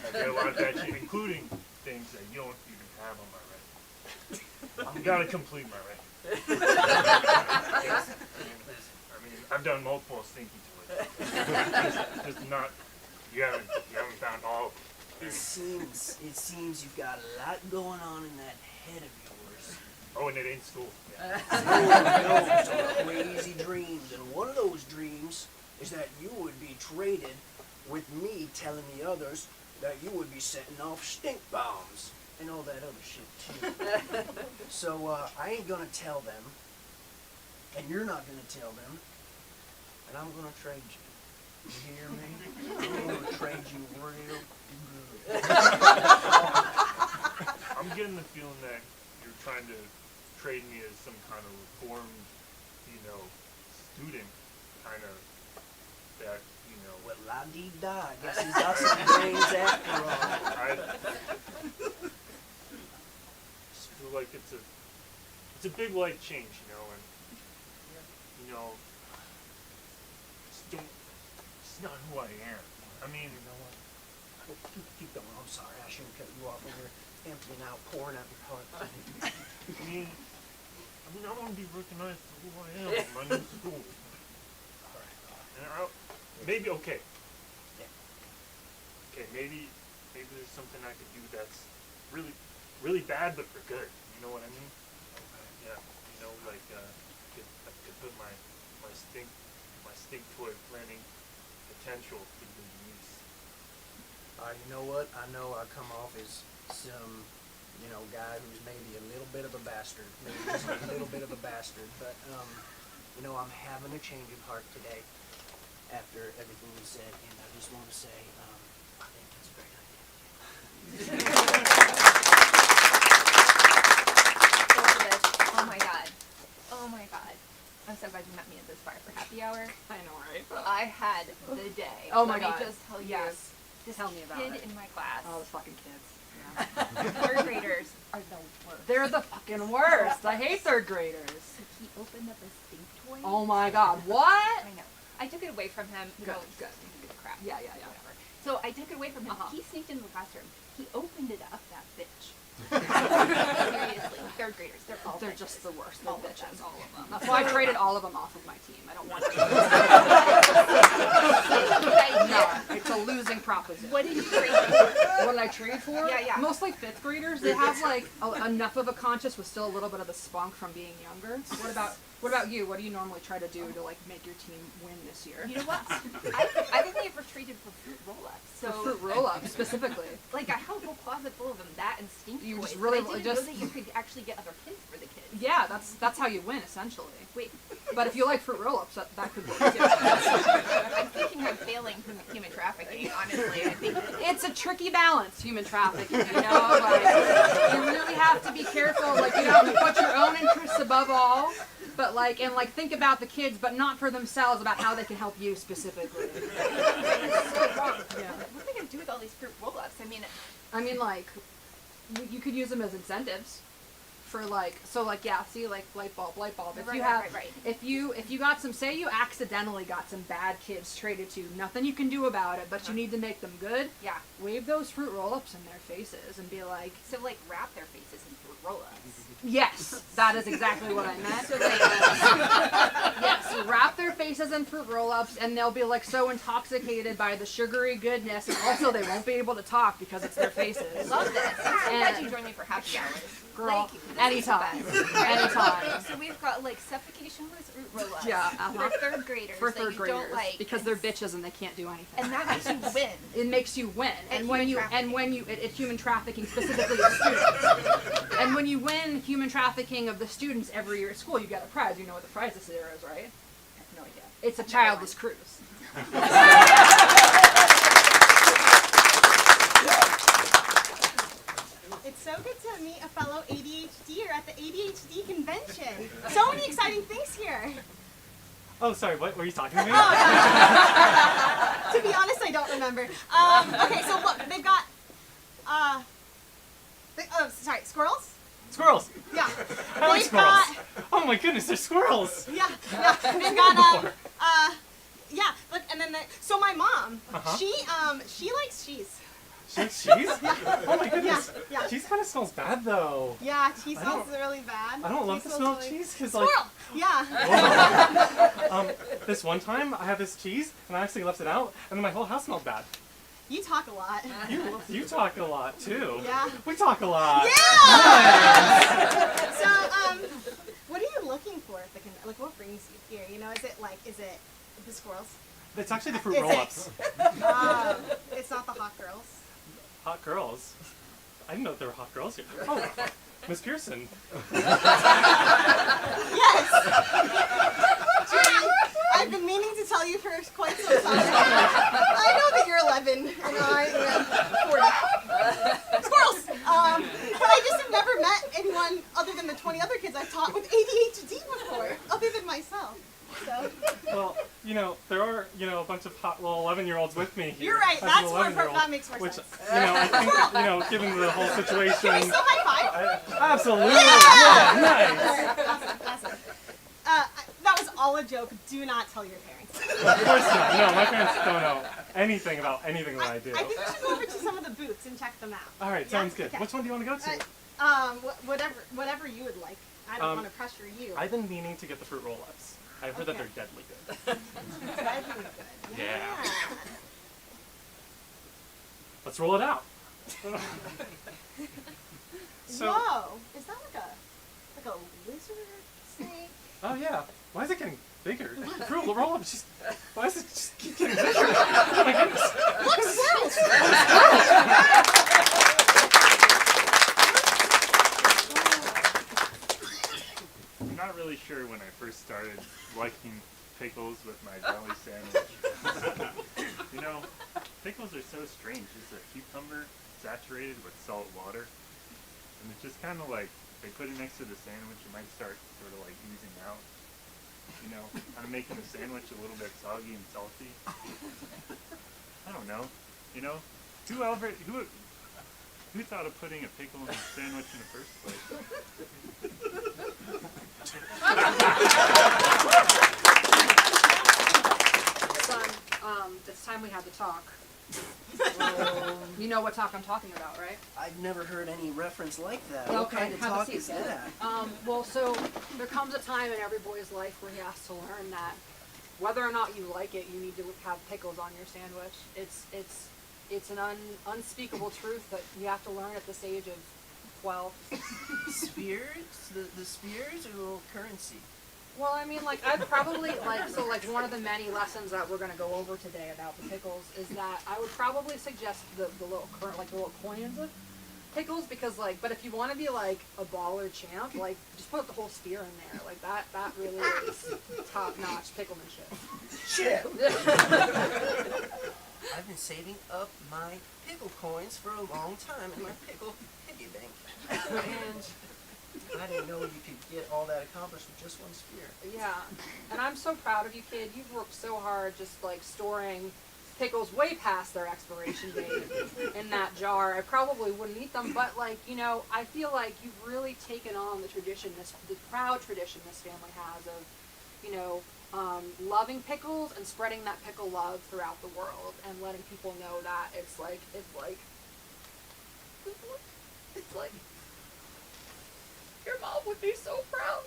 I got a lot of bad shit, including things that you don't even have on my resume. You gotta complete my resume. I mean, I've done multiple stinky toys. Just not, you haven't found all of them. It seems you've got a lot going on in that head of yours. Oh, and it ain't school. Some crazy dreams, and one of those dreams is that you would be traded with me telling the others that you would be setting off stink bombs and all that other shit too. So I ain't gonna tell them, and you're not gonna tell them, and I'm gonna trade you. You hear me? I'm gonna trade you real good. I'm getting the feeling that you're trying to trade me as some kind of reformed, student, kind of, that, Well, la-dee-da, I guess he's got some brains after all. I just feel like it's a big life change, and, it's not who I am. I mean, Keep going. I'm sorry. I shouldn't cut you off when you're emptying out, pouring out your heart. I mean, I want to be recognized for who I am in my new school. And maybe, okay. Okay, maybe there's something I could do that's really, really bad, but for good. You know what I mean? Yeah. I could put my stink toy planning potential to good use. You know what? I know I come off as some, guy who's maybe a little bit of a bastard. Maybe just a little bit of a bastard. But, I'm having a change of heart today after everything you said. And I just want to say, I think that's a great idea. Oh my god. I'm so glad you met me at this bar for happy hour. I know, right? I had the day. Oh my Let god. me just tell you. Yes. This Tell me about kid it. in my class. Oh, the fucking kids. Third graders are the worst. They're the fucking worst. I hate third graders. He opened up a stink toy. Oh my god. What? I know. I took it away from him. Good, Good. good. Crap. Yeah. Whatever. So I took it away from him. Uh-huh. He sneaked into the classroom. He opened it up, that bitch. Seriously, third graders. They're Just the worst. They're All of them. bitches. All of them. That's why I traded all of them off of my team. I don't want to. No, it's a losing proposition. What did you trade? What did I trade for? Yeah. Mostly fifth graders. They have enough of a conscience with still a little bit of the spunk from being younger. What about you? What do you normally try to do to make your team win this year? You know what? I've only ever traded for fruit roll-ups. So For fruit roll-ups specifically. like I have a whole closet full of them. That and stink You toys. just really but I didn't know that you could actually get other kids for the kids. Yeah, that's how you win essentially. Wait, But if you like fruit roll-ups, that could work too. I'm thinking of failing human trafficking. Honestly, I think It's a tricky balance, human trafficking. You you really have to be careful. Put your own interests above all. But think about the kids, but not for themselves, about how they can help you specifically. it's so wrong. Yeah. What am I gonna do with all these fruit roll-ups? I mean, You could use them as incentives. for like, so like, yeah, see, like light bulb. If Right, you right, have, right, right. if you got some, say you accidentally got some bad kids traded to you, nothing you can do about it, but you need to make them good. Yeah. Wave those fruit roll-ups in their faces and be like, So like wrap their faces in fruit roll-ups. yes, that is exactly what I meant. So they, Yes, wrap their faces in fruit roll-ups, and they'll be like so intoxicated by the sugary goodness, and also they won't be able to talk because it's their faces. love this. I'm glad And- you joined me for happy hours. Girl, Like, this is the anytime, best. anytime. So we've got like suffocation with fruit roll-ups. Yeah, For third graders. For that third you graders, don't like. because they're bitches and they can't do anything. And that makes you win. It makes you win, At and when human you trafficking. at human trafficking specifically of students, and when you win human trafficking of the students every year at school, you get a prize. You know what the prize this year is, right? I have no idea. It's a childless cruise. It's so good to meet a fellow ADHDer at the ADHD convention. So many exciting things here. Oh, sorry, what were you talking to me? To be honest, I don't remember. Okay, so look, they've got, squirrels? Squirrels! Yeah. I like They've squirrels. got- Oh my goodness, they're squirrels! Yeah. They've got, look, and then so my mom, Uh-huh. she likes cheese. She likes cheese? Oh my goodness. Yeah. Cheese kind of smells bad though. Yeah, cheese I don't- smells really bad. I don't love the Cheese smell of smells really- cheese because like Squirrel! Yeah. this one time I had this cheese and I actually left it out and then my whole house smelled bad. You talk a lot. You talk a lot too. Yeah. We talk a lot. Yeah! So, what are you looking for at the like, what brings you here? You know, is it the squirrels? It's actually the fruit Is it? roll-ups. It's not the hot girls. Hot girls. I didn't know there were hot girls here. Oh, Miss Pearson. Yes! Judy, I've been meaning to tell you for quite some time. I know that you're 11 and I am 40. Squirrels! But I just have never met anyone other than the 20 other kids I've taught with ADHD before, other than myself. So. Well, there are, a bunch of hot little 11-year-olds with me here. You're right, as an that's 11-year-old, that makes more which, sense. I think, given the whole situation. Can we still high five? Absolutely. Yeah! Yeah, nice. Awesome. That was all a joke. Do not tell your parents. Of course not. No, my parents don't know anything about anything that I do. I think we should go over to some of the booths and check them out. All right, Yeah? sounds good. Okay. Which one do you want to go to? Whatever you would like. I don't want to pressure you. I've been meaning to get the fruit roll-ups. I've heard that they're deadly good. Deadly good. Yeah. Let's roll it out. So, whoa! Is that like a lizard snake? oh yeah. Why is it getting bigger? Fruit roll-up. Why does it just keep getting bigger? Oh my goodness. Look, squirrels! I'm not really sure when I first started liking pickles with my deli sandwich. Pickles are so strange. It's a cucumber saturated with salt water. And it's just kind of like, they put it next to the sandwich, it might start sort of like oozing out. Kind of making the sandwich a little bit soggy and salty. I don't know. Who thought of putting a pickle in a sandwich in the first place? Son, it's time we had to talk. You know what talk I'm talking about, right? I've never heard any reference like that. What Okay, kind of have a talk seat, is kid. that? Well, so there comes a time in every boy's life where he has to learn that whether or not you like it, you need to have pickles on your sandwich. It's an unspeakable truth that you have to learn at this age of 12. Spears? The spears or little currency? Well, I mean, like, I'd probably, one of the many lessons that we're going to go over today about the pickles is that I would probably suggest the little the little coins of pickles because, but if you want to be, a baller champ, just put the whole spear in there. That really is top-notch picklemanship. Shit! I've been saving up my pickle coins for a long time in my pickle piggy bank. And I didn't know you could get all that accomplished with just one spear. Yeah, and I'm so proud of you, kid. You've worked so hard just, storing pickles way past their expiration date in that jar, I probably wouldn't eat them. But like, you know, I feel like you've really taken on the tradition, the proud tradition this family has of, you know, loving pickles and spreading that pickle love throughout the world and letting people know that it's like your mom would be so proud.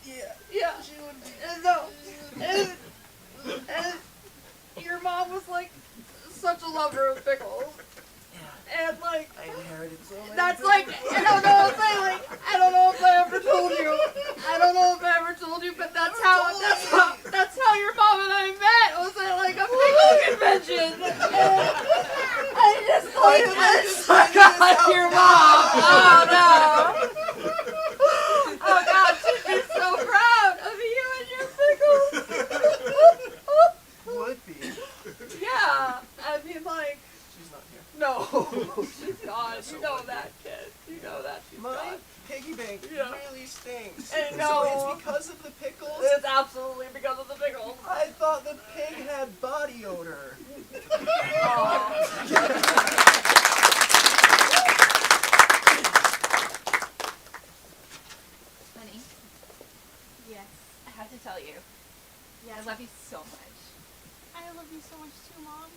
Yeah. Yeah. She would be. And your mom was like such a lover of pickles. And like I inherited so many that's pickles. like I don't know if I ever told you. I don't know if I ever told you, but that's how your mom and I met. It was at like a pickle convention. And I just told you this. Like your mom. Oh no. Oh God, she'd be so proud of you and your pickles. Would be. Yeah, I mean like. She's not here. No, she's gone. You know that, kid. You know that she's My gone. piggy bank Yeah. really stinks. I So know. it's because of the pickles? It's absolutely because of the pickles. I thought the pig had body odor. Honey, Yes. I have to tell you, I love you so much. I love you so much too, Mom.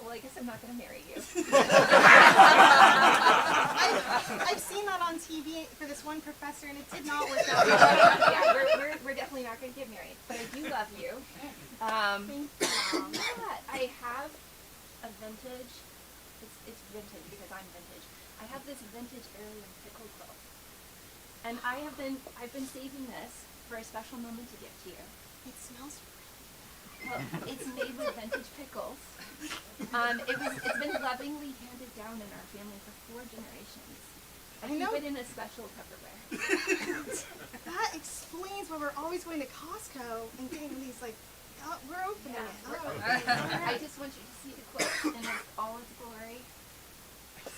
Well, I guess I'm not gonna marry you. I've seen that on TV for this one professor, and it did not work out. Yeah, we're definitely not gonna get married, but I do love you. Thank you, Mom. You know what? I have a vintage. It's vintage because I'm vintage. I have this vintage heirloom pickle quilt, and I've been saving this for a special moment to give to you. It smells. Well, it's made with vintage pickles. It's been lovingly handed down in our family for 4 generations. I keep it in a special Tupperware. That explains why we're always going to Costco and getting these like. Oh, we're opening it. Oh. I just want you to see the quilt in all its glory.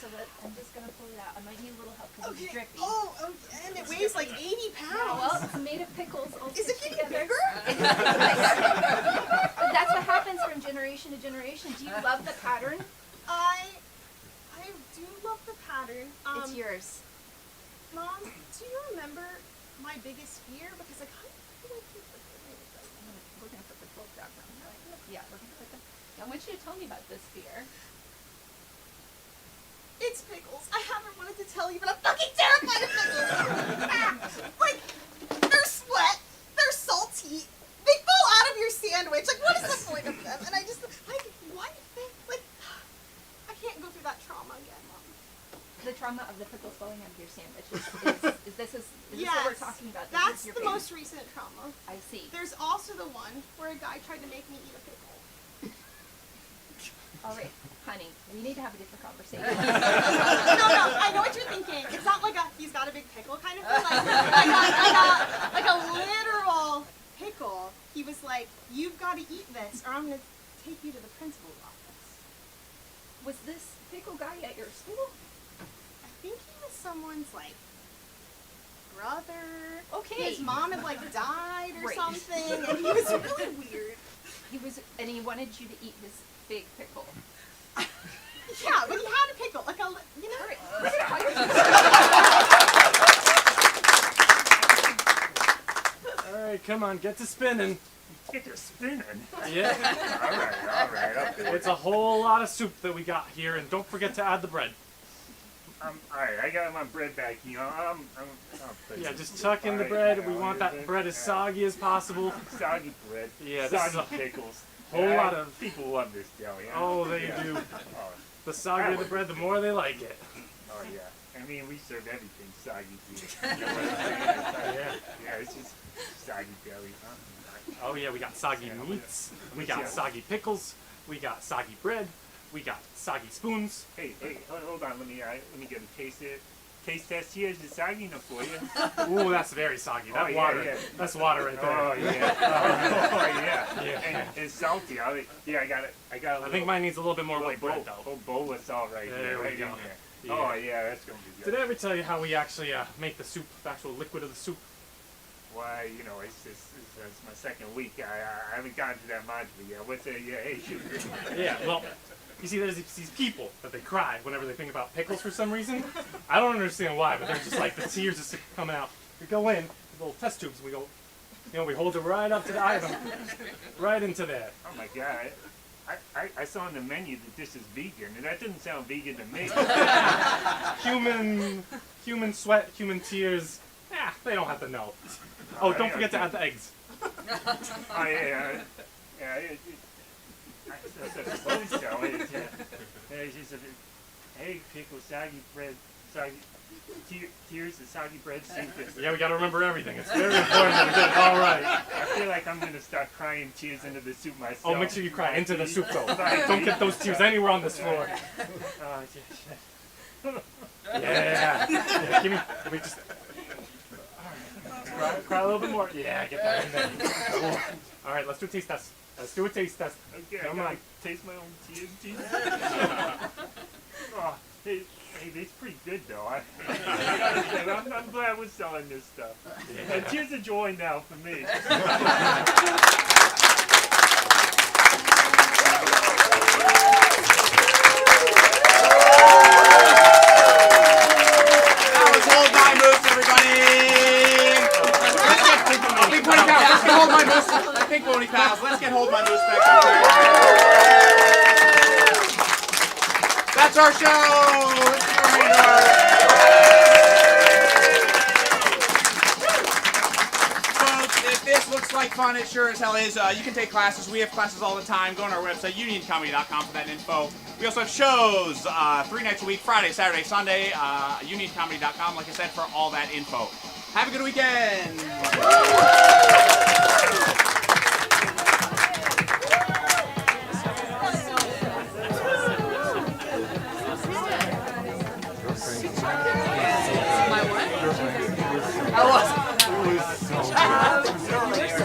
So that I'm just gonna pull it out. I might need a little help because it's drippy. Oh, okay. And it weighs like 80 pounds. Yeah, well, it's made of pickles. All Is it stitched getting together. bigger? But that's what happens from generation to generation. Do you love the pattern? I do love the pattern. It's yours. Mom, do you remember my biggest fear? Because I kind of feel like We're gonna put the quilt back on. Yeah, we're gonna put the. I want you to tell me about this fear. it's pickles. I haven't wanted to tell you, but I'm fucking terrified of pickles. Like, they're sweat, they're salty, they fall out of your sandwich. Like, what is the point of them? And I just, like, why did they, like, I can't go through that trauma again, Mom. The trauma of the pickles falling out of your sandwich is this Yes, what we're talking about? This that's is your the baby. most recent trauma. I see. There's also the one where a guy tried to make me eat a pickle. All right, honey, we need to have a different conversation. No, I know what you're thinking. It's not like he's got a big pickle kind of thing. Like, I got like a literal pickle. He was like, you've got to eat this or I'm going to take you to the principal's office. Was this pickle guy at your school? I think he was someone's like brother. Okay. His mom had like died or Right. something and he was really weird. And he wanted you to eat his big pickle. Yeah, but he had a pickle. Like, you know. All right, we're gonna call your All right, come on, get to spinning. Get to spinning. Yeah. All right, up there. It's a whole lot of soup that we got here, and don't forget to add the bread. All right, I got my bread back. You know, I'll put Yeah, it- just tuck in the All right, bread. yeah, We want that bread as soggy as possible. Soggy bread. Yeah, this is Soggy a pickles. whole Yeah, lot of- people love this deli. Huh? Oh, they Yeah. do. Oh, The soggier the bread, the more they like it. oh, yeah. I mean, we serve everything soggy here. Yeah, it's just soggy deli, huh? Oh yeah, we got soggy meats. We got soggy pickles. We got soggy bread. We got soggy spoons. Hey, hold on. Let me get a taste test here. Is it soggy enough for you? Ooh, that's very soggy. That Oh, yeah, water. yeah. That's water right there. Oh yeah. Oh yeah. Yeah. And it's salty. I got it. I got. I think mine needs a little bit more white bread though. Oh, bowl of salt right There there. we Right go. in there. Yeah. Oh yeah, that's gonna be good. Did I ever tell you how we actually make the soup, the actual liquid of the soup? Why, you know, it's my second week. I haven't gotten to that module yet. What's it? Yeah, hey, shoot. Yeah, well, you see, there's these people that they cry whenever they think about pickles for some reason. I don't understand why, but they're just like, the tears just coming out. We go in, with little test tubes, we go, you know, we hold it right up to the item, right into there. Oh my God. I saw on the menu that this is vegan, and that didn't sound vegan to me. Human sweat, human tears. They don't have to know. Oh, don't forget to add the eggs. Oh, yeah. I suppose so. It's just egg, pickle, soggy bread, tears, and soggy bread soup. Yeah, we gotta remember everything. It's very important that we get it all right. I feel like I'm gonna start crying tears into the soup myself. Oh, make sure you cry into the soup, though. Don't get those tears anywhere on this floor. Yeah, give me just... Cry a little bit more. Yeah, get that in there. All right, let's do a taste test. Okay, I gotta taste my own tears. Oh, hey, it's pretty good though. I gotta say, I'm glad we're selling this stuff. Yeah. And tears of joy now for me. Pink pony pals. Let's get hold my moose back up here. That's our show. Let's give our hand to folks, if this looks like fun, it sure as hell is. You can take classes. We have classes all the time. Go on our website, unioncomedy.com, for that info. We also have shows 3 nights a week, Friday, Saturday, Sunday. Unioncomedy.com, like I said, for all that info. Have a good weekend. My what? I was. It was so good.